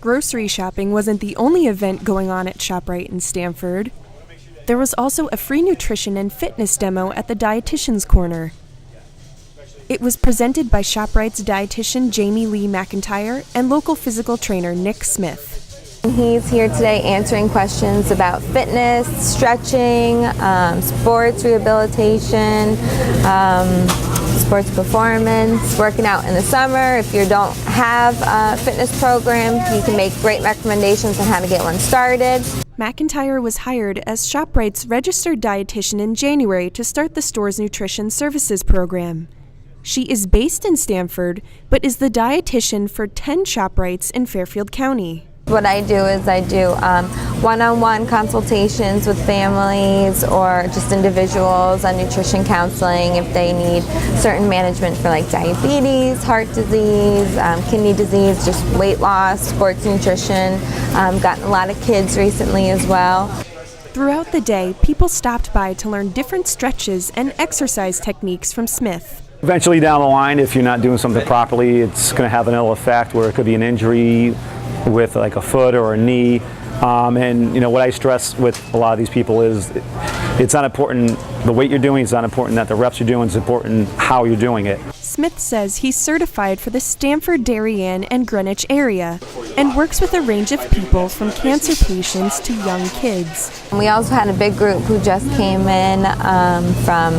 Grocery shopping wasn't the only event going on at ShopRite in Stamford. There was also a free nutrition and fitness demo at the Dietitian's Corner. It was presented by ShopRite's dietitian Jamie Lee McIntyre and local physical trainer Nick Smith. He's here today answering questions about fitness, stretching, sports rehabilitation, sports performance, working out in the summer. If you don't have a fitness program, you can make great recommendations on how to get one started. McIntyre was hired as ShopRite's registered dietitian in January to start the store's nutrition services program. She is based in Stamford, but is the dietitian for 10 ShopRites in Fairfield County. What I do is I do one-on-one consultations with families or just individuals on nutrition counseling if they need certain management for like diabetes, heart disease, kidney disease, just weight loss, sports nutrition. Gotten a lot of kids recently as well. Throughout the day, people stopped by to learn different stretches and exercise techniques from Smith. Eventually down the line, if you're not doing something properly, it's going to have an ill effect where it could be an injury with like a foot or a knee. And you know what I stress with a lot of these people is it's not important the weight you're doing, it's not important that the reps you're doing, it's important how you're doing it. Smith says he's certified for the Stamford, Darien, and Greenwich area and works with a range of people from cancer patients to young kids. We also had a big group who just came in from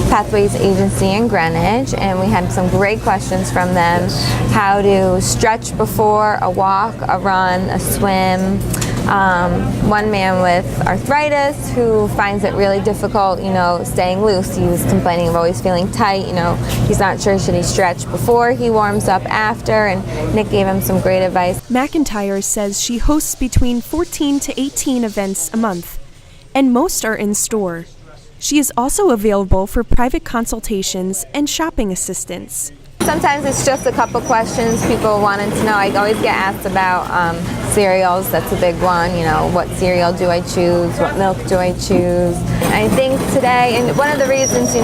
Pathways Agency in Greenwich, and we had some great questions from them. How to stretch before a walk, a run, a swim. One man with arthritis who finds it really difficult, staying loose. He was complaining of always feeling tight, he's not sure should he stretch before he warms up after, and Nick gave him some great advice. McIntyre says she hosts between 14 to 18 events a month, and most are in store. She is also available for private consultations and shopping assistance. Sometimes it's just a couple questions people wanted to know. I always get asked about cereals. That's a big one. What cereal do I choose? What milk do I choose? I think today, and one of the reasons,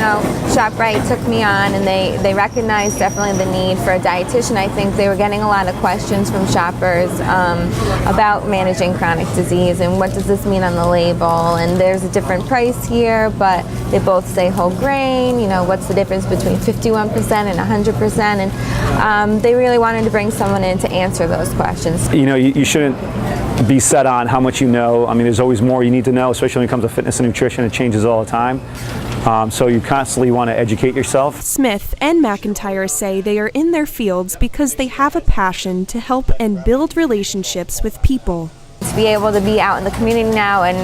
ShopRite took me on, and they recognized definitely the need for a dietitian. I think they were getting a lot of questions from shoppers about managing chronic disease and what does this mean on the label. And there's a different price here, but they both say whole grain. What's the difference between 51% and 100%? And they really wanted to bring someone in to answer those questions. You shouldn't be set on how much you know. I mean, there's always more you need to know, especially when it comes to fitness and nutrition. It changes all the time. So you constantly want to educate yourself. Smith and McIntyre say they are in their fields because they have a passion to help and build relationships with people. To be able to be out in the community now and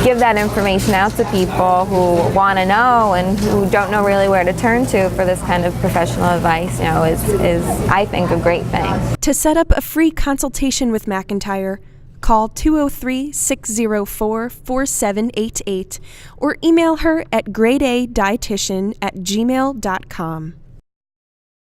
give that information out to people who want to know and who don't know really where to turn to for this kind of professional advice, is I think a great thing. To set up a free consultation with McIntyre, call 203-604-4788 or email her at gradedietitian@gmail.com.